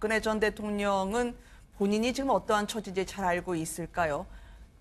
박근혜 전 대통령은 본인이 지금 어떠한 처지인지 잘 알고 있을까요?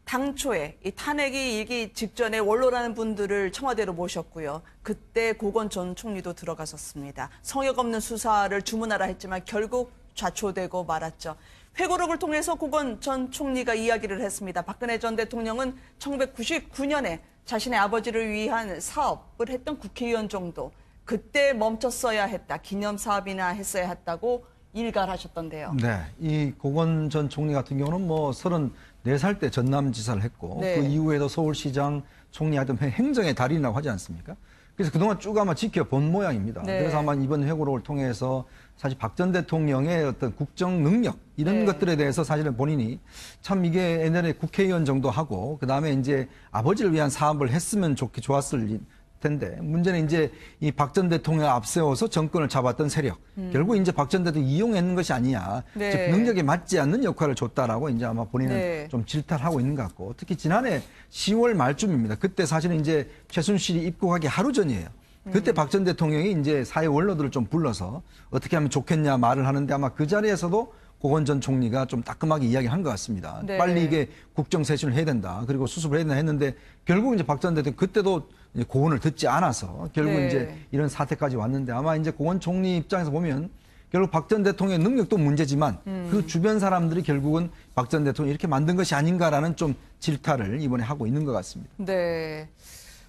당초에 이 탄핵이 일기 직전에 원로라는 분들을 청와대로 모셨고요. 그때 고건 전 총리도 들어가셨습니다. 성역 없는 수사를 주문하라 했지만 결국 좌초되고 말았죠. 회고록을 통해서 고건 전 총리가 이야기를 했습니다. 박근혜 전 대통령은 1999년에 자신의 아버지를 위한 사업을 했던 국회의원 정도, 그때 멈췄어야 했다, 기념사업이나 했어야 했다고 일갈하셨던데요. 네, 이 고건 전 총리 같은 경우는 뭐 34살 때 전남지사를 했고 네. 그 이후에도 서울시장 총리하던 행정의 달인이라고 하지 않습니까? 그래서 그동안 쭉 아마 지켜본 모양입니다. 네. 그래서 아마 이번 회고록을 통해서 사실 박 전 대통령의 어떤 국정 능력 이런 네. 것들에 대해서 사실은 본인이 참 이게 옛날에 국회의원 정도 하고 그다음에 이제 아버지를 위한 사업을 했으면 좋았을 텐데 문제는 이제 이 박 전 대통령을 앞세워서 정권을 잡았던 세력 결국 이제 박 전 대통령 이용했는 것이 아니냐, 네. 즉 능력에 맞지 않는 역할을 줬다라고 이제 아마 본인은 네. 좀 질타를 하고 있는 것 같고, 특히 지난해 10월 말쯤입니다. 그때 사실은 이제 최순실이 입국하기 하루 전이에요. 그때 박 전 대통령이 이제 사회 원로들을 좀 불러서 어떻게 하면 좋겠냐 말을 하는데 아마 그 자리에서도 고건 전 총리가 좀 따끔하게 이야기한 것 같습니다. 네. 빨리 이게 국정쇄신을 해야 된다, 그리고 수습을 해야 된다 했는데 결국 이제 박 전 대통령 그때도 이제 고언을 듣지 않아서 결국 네. 이제 이런 사태까지 왔는데, 아마 이제 고건 총리 입장에서 보면 결국 박 전 대통령의 능력도 문제지만 그 주변 사람들이 결국은 박 전 대통령 이렇게 만든 것이 아닌가라는 좀 질타를 이번에 하고 있는 것 같습니다. 네.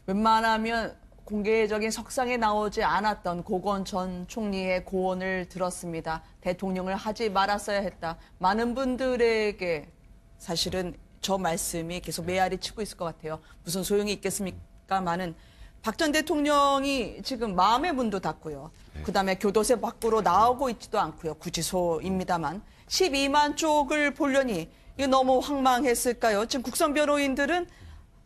웬만하면 공개적인 석상에 나오지 않았던 고건 전 총리의 고언을 들었습니다. 대통령을 하지 말았어야 했다. 많은 분들에게 사실은 저 말씀이 계속 메아리 치고 있을 것 같아요. 무슨 소용이 있겠습니까마는 박 전 대통령이 지금 마음의 문도 닫고요. 그다음에 교도소 밖으로 나오고 있지도 않고요. 구치소입니다만 12만 쪽을 보려니 이거 너무 황망했을까요? 지금 국선 변호인들은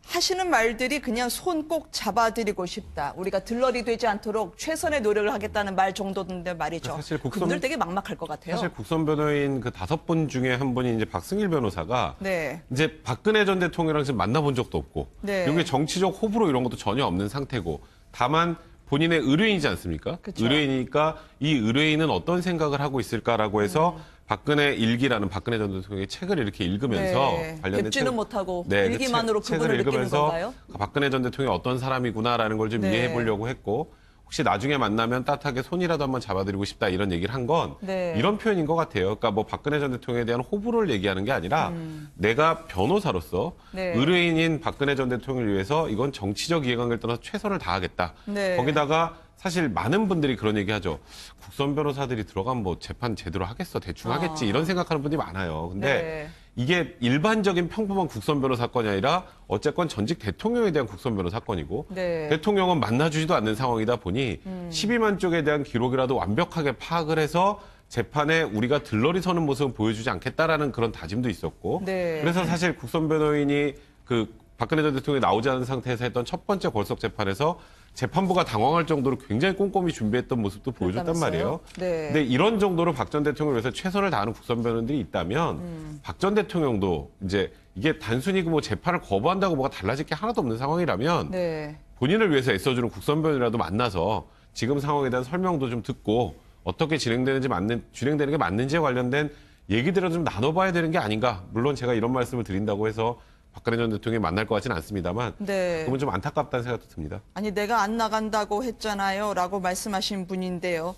하시는 말들이 그냥 손 꼭 잡아드리고 싶다, 우리가 들러리 되지 않도록 최선의 노력을 하겠다는 말 정도인데 말이죠. 사실 그분들 되게 막막할 것 같아요. 사실 국선 변호인 그 5분 중에 한 분이 이제 박승일 변호사가 네. 이제 박근혜 전 대통령이랑 지금 만나본 적도 없고, 네. 여기 정치적 호불호 이런 것도 전혀 없는 상태고, 다만 본인의 의뢰인이지 않습니까? 그쵸. 의뢰인이니까 이 의뢰인은 어떤 생각을 하고 있을까라고 해서 박근혜 일기라는 박근혜 전 대통령의 책을 이렇게 읽으면서 네. 관련된 뵙지는 책- 못하고 네, 그 일기만으로 책을 그분을 느끼는 읽으면서 건가요? 박근혜 전 대통령이 어떤 사람이구나라는 걸 좀 네. 이해해 보려고 했고, 혹시 나중에 만나면 따뜻하게 손이라도 한번 잡아드리고 싶다 이런 얘기를 한 건 네. 이런 표현인 것 같아요. 그러니까 뭐 박근혜 전 대통령에 대한 호불호를 얘기하는 게 아니라 내가 변호사로서 네. 의뢰인인 박근혜 전 대통령을 위해서 이건 정치적 이해관계를 떠나서 최선을 다하겠다. 네. 거기다가 사실 많은 분들이 그런 얘기하죠. 국선 변호사들이 들어가면 뭐 재판 제대로 하겠어, 대충 하겠지 이런 생각하는 분들이 많아요. 근데 네. 이게 일반적인 평범한 국선 변호 사건이 아니라 어쨌건 전직 대통령에 대한 국선 변호 사건이고, 네. 대통령은 만나주지도 않는 상황이다 보니 12만 쪽에 대한 기록이라도 완벽하게 파악을 해서 재판에 우리가 들러리 서는 모습을 보여주지 않겠다라는 그런 다짐도 있었고, 네. 그래서 사실 국선 변호인이 그 박근혜 전 대통령이 나오지 않은 상태에서 했던 첫 번째 골석 재판에서 재판부가 당황할 정도로 굉장히 꼼꼼히 준비했던 모습도 보여줬단 그랬다면서요? 말이에요. 네. 근데 이런 정도로 박 전 대통령을 위해서 최선을 다하는 국선 변호인들이 있다면 박 전 대통령도 이제 이게 단순히 뭐 재판을 거부한다고 뭐가 달라질 게 하나도 없는 상황이라면 네. 본인을 위해서 애써주는 국선 변호인이라도 만나서 지금 상황에 대한 설명도 좀 듣고 어떻게 진행되는 게 맞는지에 관련된 얘기들을 좀 나눠봐야 되는 게 아닌가. 물론 제가 이런 말씀을 드린다고 해서 박근혜 전 대통령이 만날 것 같지는 않습니다만 네. 그건 좀 안타깝다는 생각도 듭니다. 아니 내가 안 나간다고 했잖아요 라고 말씀하신 분인데요.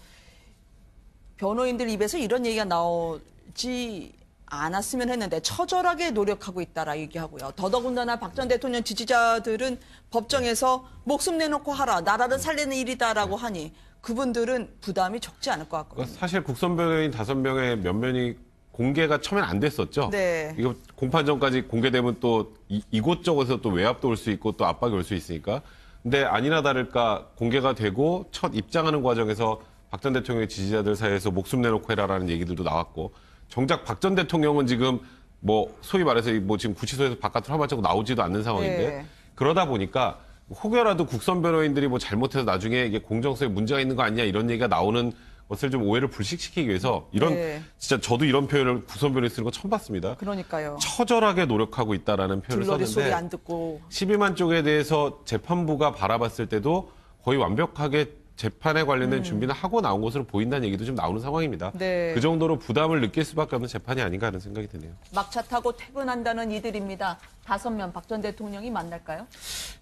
변호인들 입에서 이런 얘기가 나오지 않았으면 했는데 처절하게 노력하고 있다라 얘기하고요. 더더군다나 박 전 대통령 지지자들은 법정에서 목숨 내놓고 하라, 나라를 살리는 일이다라고 하니 그분들은 부담이 적지 않을 것 같거든요. 그러니까 사실 국선 변호인 5명의 면면이 공개가 처음엔 안 됐었죠. 네. 이거 공판 전까지 공개되면 또 이곳저곳에서 또 외압도 올 수 있고 또 압박이 올 수 있으니까. 근데 아니나 다를까 공개가 되고 첫 입장하는 과정에서 박 전 대통령의 지지자들 사이에서 목숨 내놓고 해라라는 얘기들도 나왔고, 정작 박 전 대통령은 지금 뭐 소위 말해서 뭐 지금 구치소에서 바깥으로 한 발자국 나오지도 않는 상황인데, 네. 그러다 보니까 혹여라도 국선 변호인들이 뭐 잘못해서 나중에 이게 공정성에 문제가 있는 거 아니냐 이런 얘기가 나오는 것을 좀 오해를 불식시키기 위해서 이런 네. 진짜 저도 이런 표현을 국선 변호인 쓰는 거 처음 봤습니다. 그러니까요. 처절하게 노력하고 있다라는 표현을 들러리 소리 썼는데 안 듣고. 12만 쪽에 대해서 재판부가 바라봤을 때도 거의 완벽하게 재판에 관련된 준비는 하고 나온 것으로 보인다는 얘기도 좀 나오는 상황입니다. 네. 그 정도로 부담을 느낄 수밖에 없는 재판이 아닌가 하는 생각이 드네요. 막차 타고 퇴근한다는 이들입니다. 5명 박 전 대통령이 만날까요?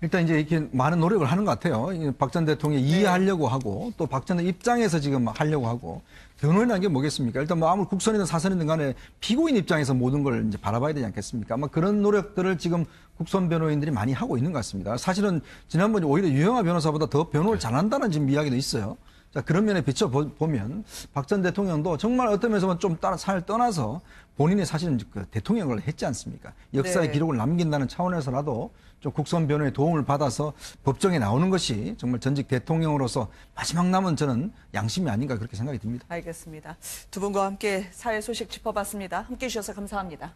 일단 이제 이렇게 많은 노력을 하는 것 같아요. 박 전 대통령이 이해하려고 하고 또 박 전 입장에서 지금 하려고 하고 변호인이라는 게 뭐겠습니까? 일단 뭐 아무리 국선이든 사선이든 간에 피고인 입장에서 모든 걸 이제 바라봐야 되지 않겠습니까? 아마 그런 노력들을 지금 국선 변호인들이 많이 하고 있는 것 같습니다. 사실은 지난번에 오히려 유영하 변호사보다 더 변호를 잘한다는 지금 이야기도 있어요. 자, 그런 면에 비춰보면 박 전 대통령도 정말 어떤 면에서는 좀 산을 떠나서 본인이 사실은 그 대통령을 했지 않습니까? 역사의 네. 기록을 남긴다는 차원에서라도 좀 국선 변호의 도움을 받아서 법정에 나오는 것이 정말 전직 대통령으로서 마지막 남은 저는 양심이 아닌가 그렇게 생각이 듭니다. 알겠습니다. 두 분과 함께 사회 소식 짚어봤습니다. 함께 해주셔서 감사합니다.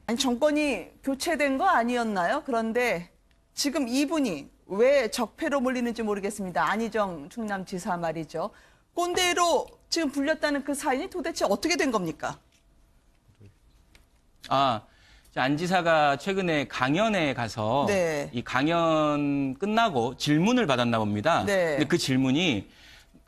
아니, 정권이 교체된 거 아니었나요? 그런데 지금 이분이 왜 적폐로 몰리는지 모르겠습니다. 안희정 충남지사 말이죠. 꼰대로 지금 불렸다는 그 사연이 도대체 어떻게 된 겁니까? 안 지사가 최근에 강연에 가서 네. 이 강연 끝나고 질문을 받았나 봅니다. 네. 근데 그 질문이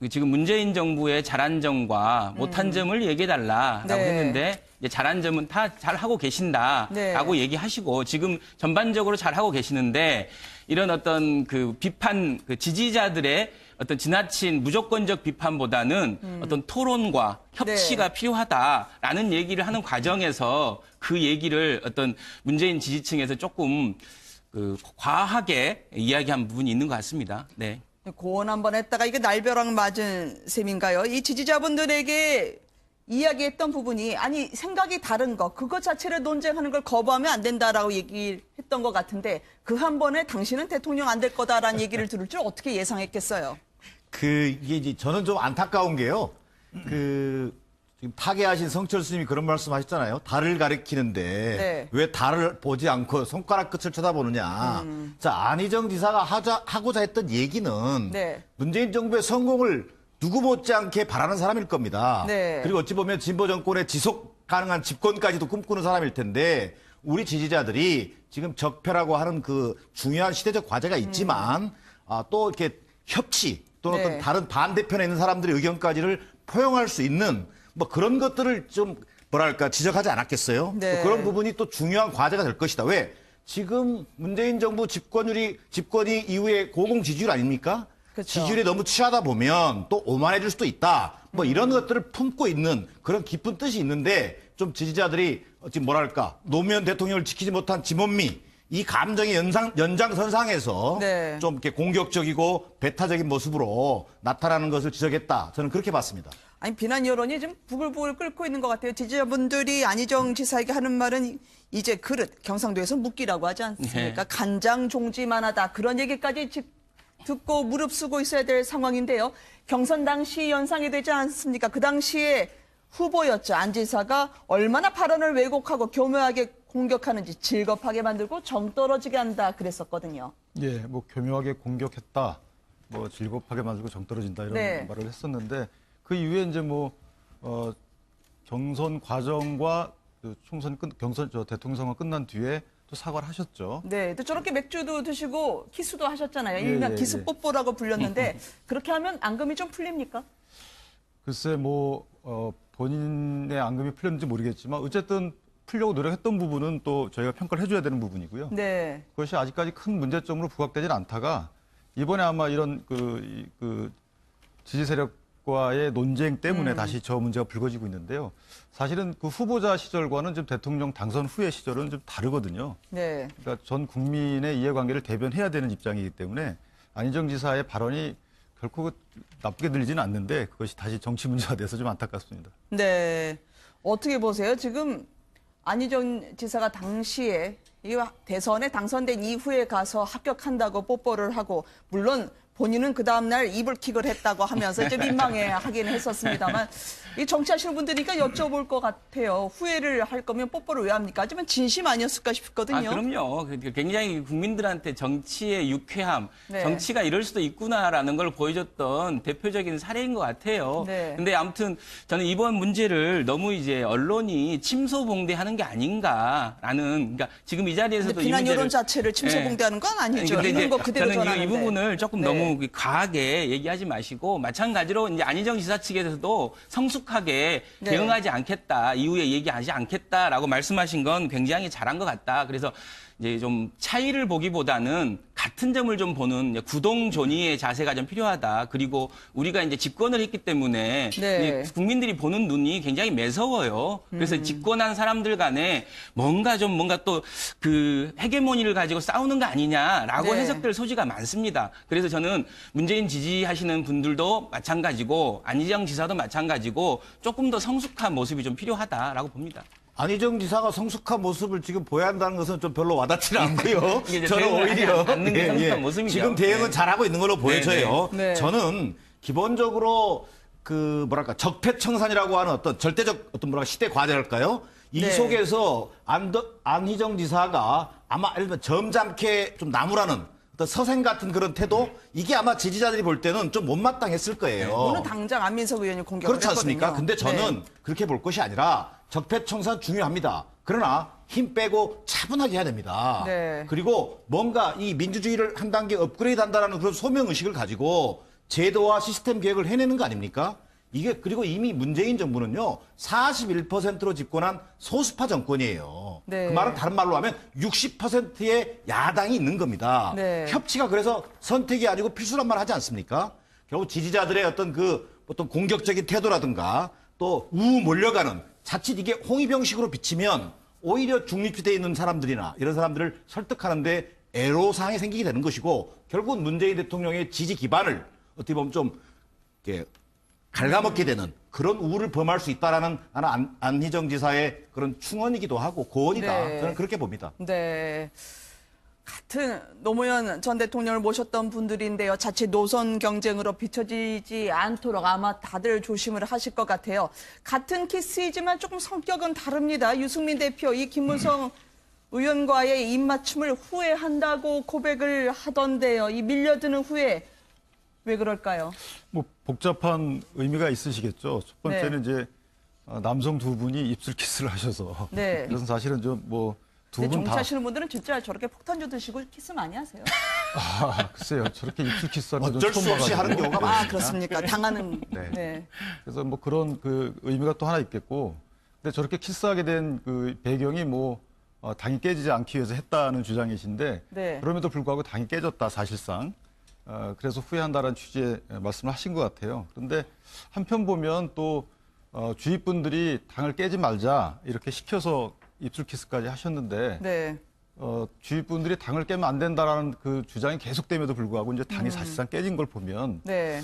지금 문재인 정부의 잘한 점과 못한 점을 얘기해달라라고 네. 했는데 이제 잘한 점은 다 잘하고 계신다라고 네. 얘기하시고 지금 전반적으로 잘하고 계시는데 이런 어떤 그 비판, 그 지지자들의 어떤 지나친 무조건적 비판보다는 어떤 토론과 협치가 네. 필요하다라는 얘기를 하는 과정에서 그 얘기를 어떤 문재인 지지층에서 조금 그 과하게 이야기한 부분이 있는 것 같습니다. 네. 고언 한번 했다가 이게 날벼락 맞은 셈인가요? 이 지지자분들에게 이야기했던 부분이 아니 생각이 다른 거 그것 자체를 논쟁하는 걸 거부하면 안 된다라고 얘기를 했던 것 같은데 그 한 번에 당신은 대통령 안 될 거다라는 얘기를 들을 줄 어떻게 예상했겠어요? 이게 이제 저는 좀 안타까운 게요. 지금 타계하신 성철 스님이 그런 말씀 하셨잖아요. 달을 가리키는데 네. 왜 달을 보지 않고 손가락 끝을 쳐다보느냐. 자, 안희정 지사가 하고자 했던 얘기는 네. 문재인 정부의 성공을 누구 못지않게 바라는 사람일 겁니다. 네. 그리고 어찌 보면 진보 정권의 지속 가능한 집권까지도 꿈꾸는 사람일 텐데 우리 지지자들이 지금 적폐라고 하는 그 중요한 시대적 과제가 있지만 또 이렇게 협치 또는 네. 어떤 다른 반대편에 있는 사람들의 의견까지를 포용할 수 있는 뭐 그런 것들을 좀 뭐랄까 지적하지 않았겠어요? 네. 또 그런 부분이 또 중요한 과제가 될 것이다. 왜? 지금 문재인 정부 집권이 이후에 고공 지지율 아닙니까? 그쵸. 지지율이 너무 취하다 보면 또 오만해질 수도 있다. 뭐 이런 것들을 품고 있는 그런 깊은 뜻이 있는데 좀 지지자들이 지금 뭐랄까 노무현 대통령을 지키지 못한 지몬미 이 감정의 연장선상에서 네. 좀 이렇게 공격적이고 배타적인 모습으로 나타나는 것을 지적했다. 저는 그렇게 봤습니다. 아니 비난 여론이 지금 부글부글 끓고 있는 것 같아요. 지지자분들이 안희정 지사에게 하는 말은 이제 그릇 경상도에서 묵기라고 하지 않습니까? 네. 간장 종지만 하다 그런 얘기까지 듣고 무릅쓰고 있어야 될 상황인데요. 경선 당시 연상이 되지 않습니까? 그 당시에 후보였죠. 안 지사가 얼마나 발언을 왜곡하고 교묘하게 공격하는지 질겁하게 만들고 정 떨어지게 한다 그랬었거든요. 예, 뭐 교묘하게 공격했다, 뭐 질겁하게 만들고 정 떨어진다 이런 네. 말을 했었는데 그 이후에 이제 경선 과정과 그 대통령 선거 끝난 뒤에 또 사과를 하셨죠. 네, 또 저렇게 맥주도 드시고 키스도 하셨잖아요. 예, 일명 예, 키스 예. 뽀뽀라고 불렸는데 그렇게 하면 앙금이 좀 풀립니까? 글쎄 본인의 앙금이 풀렸는지 모르겠지만 어쨌든 풀려고 노력했던 부분은 또 저희가 평가를 해줘야 되는 부분이고요. 네. 그것이 아직까지 큰 문제점으로 부각되지는 않다가 이번에 아마 이런 그 지지 세력과의 논쟁 때문에 다시 저 문제가 불거지고 있는데요. 사실은 그 후보자 시절과는 좀 대통령 당선 후의 시절은 좀 다르거든요. 네. 그러니까 전 국민의 이해관계를 대변해야 되는 입장이기 때문에 안희정 지사의 발언이 결코 나쁘게 들리지는 않는데 그것이 다시 정치 문제가 돼서 좀 안타깝습니다. 네. 어떻게 보세요? 지금 안희정 지사가 당시에 이 대선에 당선된 이후에 가서 합격한다고 뽀뽀를 하고 물론 본인은 그 다음날 이불킥을 했다고 하면서 이제 민망해 하긴 했었습니다만 이 정치하시는 분들이니까 여쭤볼 것 같아요. 후회를 할 거면 뽀뽀를 왜 합니까? 하지만 진심 아니었을까 싶거든요. 그럼요. 굉장히 국민들한테 정치의 유쾌함, 네. 정치가 이럴 수도 있구나라는 걸 보여줬던 대표적인 사례인 것 같아요. 네. 근데 아무튼 저는 이번 문제를 너무 이제 언론이 침소봉대하는 게 아닌가라는, 그러니까 지금 이 자리에서도 근데 비난 이 문제를 여론 자체를 침소봉대하는 건 아니죠. 근데 있는 이제 거 그대로 저는 이 전하는데. 부분을 조금 네. 너무 너무 과하게 얘기하지 마시고 마찬가지로 이제 안희정 지사 측에서도 성숙하게 네. 대응하지 않겠다, 이후에 얘기하지 않겠다라고 말씀하신 건 굉장히 잘한 것 같다. 그래서 이제 좀 차이를 보기보다는 같은 점을 좀 보는 구동존의의 자세가 좀 필요하다. 그리고 우리가 이제 집권을 했기 때문에 네. 이제 국민들이 보는 눈이 굉장히 매서워요. 그래서 집권한 사람들 간에 뭔가 또 그 헤게모니를 가지고 싸우는 거 아니냐라고 네. 해석될 소지가 많습니다. 그래서 저는 문재인 지지하시는 분들도 마찬가지고 안희정 지사도 마찬가지고 조금 더 성숙한 모습이 좀 필요하다라고 봅니다. 안희정 지사가 성숙한 모습을 지금 보여야 한다는 것은 좀 별로 와닿지는 않고요. 이게 이제 저는 대응을 하지 오히려 않는 게 성숙한 모습이죠. 지금 대응은 네. 잘하고 있는 걸로 보여져요. 네. 저는 기본적으로 그 뭐랄까 적폐청산이라고 하는 어떤 절대적 어떤 뭐랄까 시대 과제랄까요? 이 네. 속에서 안희정 지사가 아마 예를 들면 점잖게 좀 나무라는 어떤 서생 같은 그런 태도 이게 아마 지지자들이 볼 때는 좀 못마땅했을 거예요. 오늘 당장 안민석 의원이 공격을 그렇지 않습니까? 했거든요. 근데 저는 네. 그렇게 볼 것이 아니라 적폐청산 중요합니다. 그러나 힘 빼고 차분하게 해야 됩니다. 네. 그리고 뭔가 이 민주주의를 한 단계 업그레이드 한다는 그런 소명의식을 가지고 제도와 시스템 개혁을 해내는 거 아닙니까? 이게 그리고 이미 문재인 정부는요 41%로 집권한 소수파 정권이에요. 네. 그 말은 다른 말로 하면 60%의 야당이 있는 겁니다. 네. 협치가 그래서 선택이 아니고 필수란 말 하지 않습니까? 결국 지지자들의 어떤 공격적인 태도라든가 또 우우 몰려가는 자칫 이게 홍위병식으로 비치면 오히려 중립지대에 있는 사람들이나 이런 사람들을 설득하는데 애로사항이 생기게 되는 것이고 결국은 문재인 대통령의 지지 기반을 어떻게 보면 좀 이렇게 갉아먹게 되는 그런 우를 범할 수 있다라는 나는 안희정 지사의 그런 충언이기도 하고 고언이다. 네. 저는 그렇게 봅니다. 네. 같은 노무현 전 대통령을 모셨던 분들인데요. 자칫 노선 경쟁으로 비춰지지 않도록 아마 다들 조심을 하실 것 같아요. 같은 키스이지만 조금 성격은 다릅니다. 유승민 대표, 이 김무성 의원과의 입맞춤을 후회한다고 고백을 하던데요. 이 밀려드는 후회 왜 그럴까요? 뭐 복잡한 의미가 있으시겠죠. 첫 번째는 네. 이제 남성 두 분이 입술 키스를 하셔서 네. 그래서 사실은 좀 뭐 두 근데 분 다 정치하시는 분들은 진짜 저렇게 폭탄주 드시고 키스 많이 하세요. 글쎄요. 저렇게 입술 키스하는 건 어쩔 처음 수 없이 봐가지고. 하는 경우가 아, 많습니다. 그렇습니까? 당하는. 네. 네. 그래서 뭐 그런 그 의미가 또 하나 있겠고, 근데 저렇게 키스하게 된 그 배경이 뭐 당이 깨지지 않기 위해서 했다는 주장이신데, 네. 그럼에도 불구하고 당이 깨졌다 사실상. 그래서 후회한다라는 취지의 말씀을 하신 것 같아요. 그런데 한편 보면 또 주위 분들이 당을 깨지 말자 이렇게 시켜서 입술 키스까지 하셨는데, 네. 주위 분들이 당을 깨면 안 된다라는 그 주장이 계속됨에도 불구하고 이제 당이 사실상 깨진 걸 보면 네.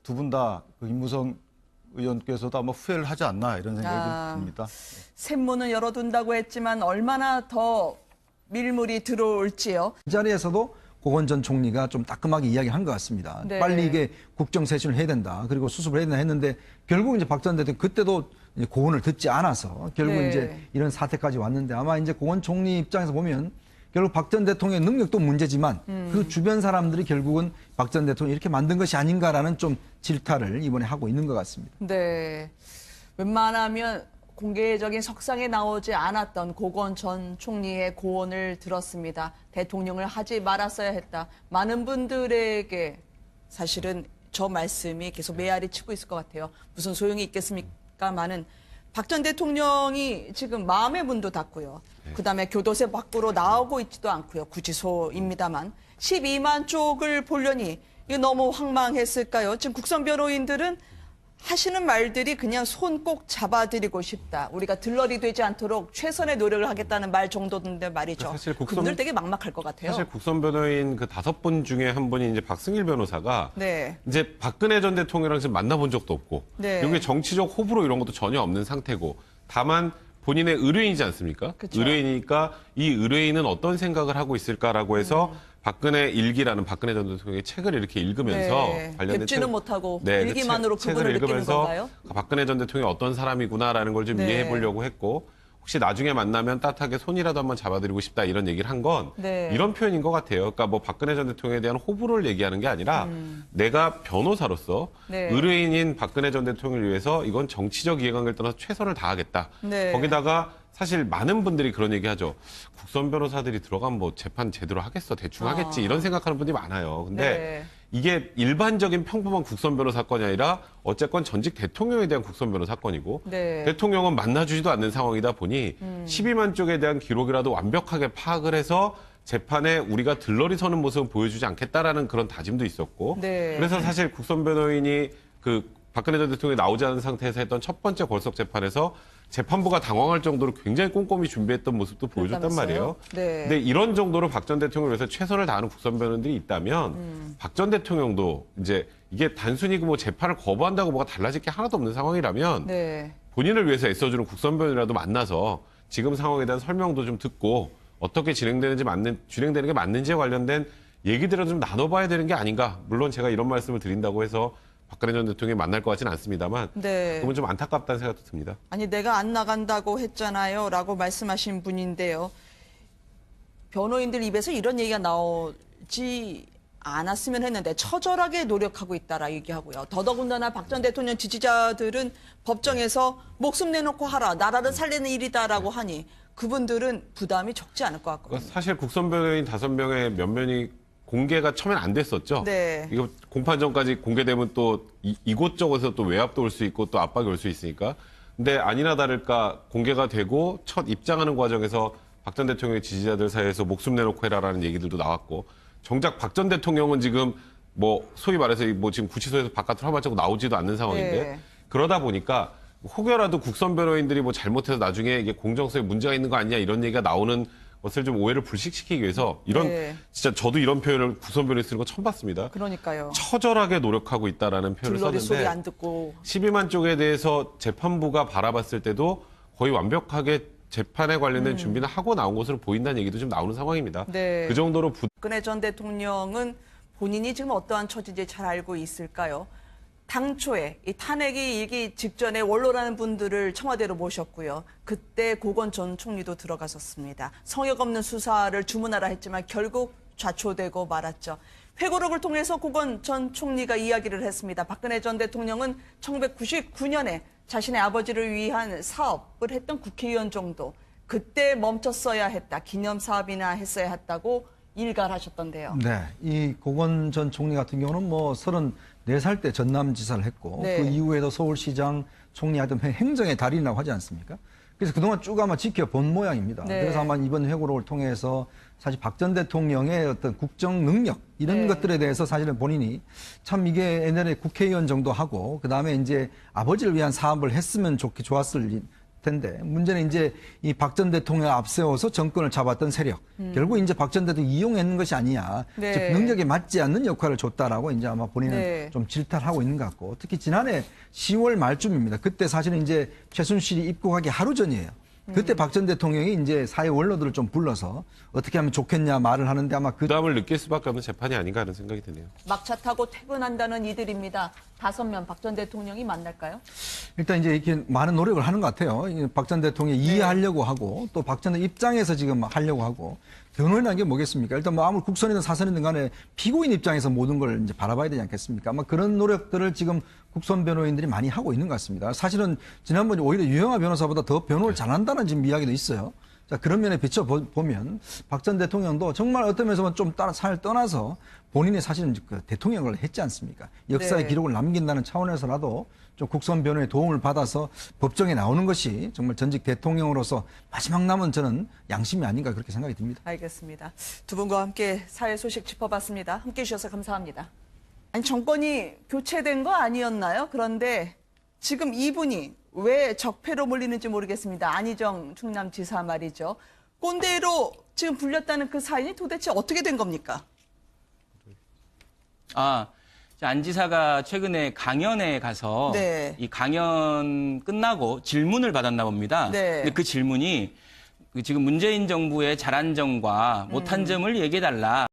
두 분 다 그 김무성 의원께서도 아마 후회를 하지 않나 이런 생각이 아. 좀 듭니다. 샘문은 열어둔다고 했지만 얼마나 더 밀물이 들어올지요. 이 자리에서도 고건 전 총리가 좀 따끔하게 이야기한 것 같습니다. 네. 빨리 이게 국정쇄신을 해야 된다. 그리고 수습을 해야 된다 했는데 결국 이제 박 전 대통령 그때도 이제 고언을 듣지 않아서 결국 네. 이제 이런 사태까지 왔는데 아마 이제 고건 총리 입장에서 보면 결국 박 전 대통령의 능력도 문제지만 그 주변 사람들이 결국은 박 전 대통령이 이렇게 만든 것이 아닌가라는 좀 질타를 이번에 하고 있는 것 같습니다. 네. 웬만하면 공개적인 석상에 나오지 않았던 고건 전 총리의 고언을 들었습니다. 대통령을 하지 말았어야 했다. 많은 분들에게 사실은 저 말씀이 계속 메아리 치고 있을 것 같아요. 무슨 소용이 있겠습니까마는 박 전 대통령이 지금 마음의 문도 닫고요. 그다음에 교도소 밖으로 나오고 있지도 않고요. 구치소입니다만 12만 쪽을 보려니 이거 너무 황망했을까요? 지금 국선 변호인들은 하시는 말들이 그냥 손 꼭 잡아드리고 싶다. 우리가 들러리 되지 않도록 최선의 노력을 하겠다는 말 정도인데 말이죠. 사실 그분들 되게 막막할 것 같아요. 사실 국선 변호인 그 5분 중에 한 분이 이제 박승일 변호사가 네. 이제 박근혜 전 대통령이랑 지금 만나본 적도 없고 네. 여기 정치적 호불호 이런 것도 전혀 없는 상태고 다만 본인의 의뢰인이지 않습니까? 그쵸. 의뢰인이니까 이 의뢰인은 어떤 생각을 하고 있을까라고 해서 박근혜 일기라는 박근혜 전 대통령의 책을 이렇게 읽으면서 네. 관련된 뵙지는 책- 못하고 네, 그 일기만으로 책을 그분을 느끼는 읽으면서 건가요? 박근혜 전 대통령이 어떤 사람이구나라는 걸 좀 네. 이해해 보려고 했고 혹시 나중에 만나면 따뜻하게 손이라도 한번 잡아드리고 싶다 이런 얘기를 한 건 네. 이런 표현인 것 같아요. 그러니까 뭐 박근혜 전 대통령에 대한 호불호를 얘기하는 게 아니라 내가 변호사로서 네. 의뢰인인 박근혜 전 대통령을 위해서 이건 정치적 이해관계를 떠나서 최선을 다하겠다. 네. 거기다가 사실 많은 분들이 그런 얘기하죠. 국선 변호사들이 들어가면 뭐 재판 제대로 하겠어, 대충 하겠지 이런 생각하는 분들이 많아요. 근데 네. 이게 일반적인 평범한 국선 변호 사건이 아니라 어쨌건 전직 대통령에 대한 국선 변호 사건이고 네. 대통령은 만나주지도 않는 상황이다 보니 12만 쪽에 대한 기록이라도 완벽하게 파악을 해서 재판에 우리가 들러리 서는 모습은 보여주지 않겠다라는 그런 다짐도 있었고 네. 그래서 사실 국선 변호인이 그 박근혜 전 대통령이 나오지 않은 상태에서 했던 첫 번째 골석 재판에서 재판부가 당황할 정도로 굉장히 꼼꼼히 준비했던 모습도 보여줬단 말이에요. 네. 근데 이런 정도로 박 전 대통령을 위해서 최선을 다하는 국선 변호인들이 있다면 박 전 대통령도 이제 이게 단순히 뭐 재판을 거부한다고 뭐가 달라질 게 하나도 없는 상황이라면 네. 본인을 위해서 애써주는 국선 변호인이라도 만나서 지금 상황에 대한 설명도 좀 듣고 어떻게 진행되는 게 맞는지에 관련된 얘기들을 좀 나눠봐야 되는 게 아닌가. 물론 제가 이런 말씀을 드린다고 해서 박근혜 전 대통령이 만날 것 같지는 않습니다만 네. 그건 좀 안타깝다는 생각도 듭니다. 아니 내가 안 나간다고 했잖아요 라고 말씀하신 분인데요. 변호인들 입에서 이런 얘기가 나오지 않았으면 했는데 처절하게 노력하고 있다라 얘기하고요. 더더군다나 박 전 대통령 지지자들은 법정에서 목숨 내놓고 하라. 나라를 살리는 일이다라고 하니 그분들은 부담이 적지 않을 것 같거든요. 사실 국선 변호인 5명의 면면이 공개가 처음엔 안 됐었죠. 네. 이거 공판 전까지 공개되면 또 이곳저곳에서 또 외압도 올 수 있고 또 압박이 올 수 있으니까. 근데 아니나 다를까 공개가 되고 첫 입장하는 과정에서 박 전 대통령의 지지자들 사이에서 목숨 내놓고 해라라는 얘기들도 나왔고 정작 박 전 대통령은 지금 뭐 소위 말해서 뭐 지금 구치소에서 바깥으로 한발자국 나오지도 않는 상황인데 네. 그러다 보니까 혹여라도 국선 변호인들이 뭐 잘못해서 나중에 이게 공정성에 문제가 있는 거 아니냐 이런 얘기가 나오는 것을 좀 오해를 불식시키기 위해서 이런 네. 진짜 저도 이런 표현을 국선 변호인 쓰는 거 처음 봤습니다. 그러니까요. 처절하게 노력하고 있다라는 표현을 들러리 소리 썼는데 안 듣고 12만 쪽에 대해서 재판부가 바라봤을 때도 거의 완벽하게 재판에 관련된 준비는 하고 나온 것으로 보인다는 얘기도 좀 나오는 상황입니다. 네. 그 정도로 박근혜 전 대통령은 본인이 지금 어떠한 처지인지 잘 알고 있을까요? 당초에 이 탄핵이 일기 직전에 원로라는 분들을 청와대로 모셨고요. 그때 고건 전 총리도 들어갔었습니다. 성역 없는 수사를 주문하라 했지만 결국 좌초되고 말았죠. 회고록을 통해서 고건 전 총리가 이야기를 했습니다. 박근혜 전 대통령은 1999년에 자신의 아버지를 위한 사업을 했던 국회의원 정도. 그때 멈췄어야 했다. 기념사업이나 했어야 했다고 일갈하셨던데요. 네, 이 고건 전 총리 같은 경우는 뭐 34살 때 전남지사를 했고 네. 그 이후에도 서울시장 총리하던 행정의 달인이라고 하지 않습니까? 그래서 그동안 쭉 아마 지켜본 모양입니다. 네. 그래서 아마 이번 회고록을 통해서 사실 박 전 대통령의 어떤 국정 능력 이런 네. 것들에 대해서 사실은 본인이 참 이게 옛날에 국회의원 정도 하고 그 다음에 이제 아버지를 위한 사업을 했으면 좋았을 텐데 문제는 이제 이 박 전 대통령을 앞세워서 정권을 잡았던 세력 결국 이제 박 전 대통령 이용했는 것이 아니냐 네. 즉 능력에 맞지 않는 역할을 줬다라고 이제 아마 본인은 네. 좀 질타하고 있는 것 같고 특히 지난해 10월 말쯤입니다. 그때 사실은 이제 최순실이 입국하기 하루 전이에요. 그때 박 전 대통령이 이제 사회 원로들을 좀 불러서 어떻게 하면 좋겠냐 말을 하는데 아마 그 부담을 느낄 수밖에 없는 재판이 아닌가 하는 생각이 드네요. 막차 타고 퇴근한다는 이들입니다. 5명 박 전 대통령이 만날까요? 일단 이제 이렇게 많은 노력을 하는 것 같아요. 박 전 대통령이 이해하려고 하고 또 박 전 입장에서 지금 하려고 하고 변호인이라는 게 뭐겠습니까? 일단 뭐 아무리 국선이든 사선이든 간에 피고인 입장에서 모든 걸 이제 바라봐야 되지 않겠습니까? 아마 그런 노력들을 지금 국선 변호인들이 많이 하고 있는 것 같습니다. 사실은 지난번에 오히려 유영하 변호사보다 더 변호를 잘한다는 지금 이야기도 있어요. 자, 그런 면에 비춰보면 박 전 대통령도 정말 어떤 면에서는 좀 산을 떠나서 본인이 사실은 그 대통령을 했지 않습니까? 역사의 네. 기록을 남긴다는 차원에서라도 좀 국선 변호의 도움을 받아서 법정에 나오는 것이 정말 전직 대통령으로서 마지막 남은 저는 양심이 아닌가 그렇게 생각이 듭니다. 알겠습니다. 두 분과 함께 사회 소식 짚어봤습니다. 함께해 주셔서 감사합니다. 아니 정권이 교체된 거 아니었나요? 그런데 지금 이분이 왜 적폐로 몰리는지 모르겠습니다. 안희정 충남지사 말이죠. 꼰대로 지금 불렸다는 그 사인이 도대체 어떻게 된 겁니까? 안 지사가 최근에 강연에 가서 네. 이 강연 끝나고 질문을 받았나 봅니다. 네. 근데 그 질문이 지금 문재인 정부의 잘한 점과 못한 점을 얘기해달라.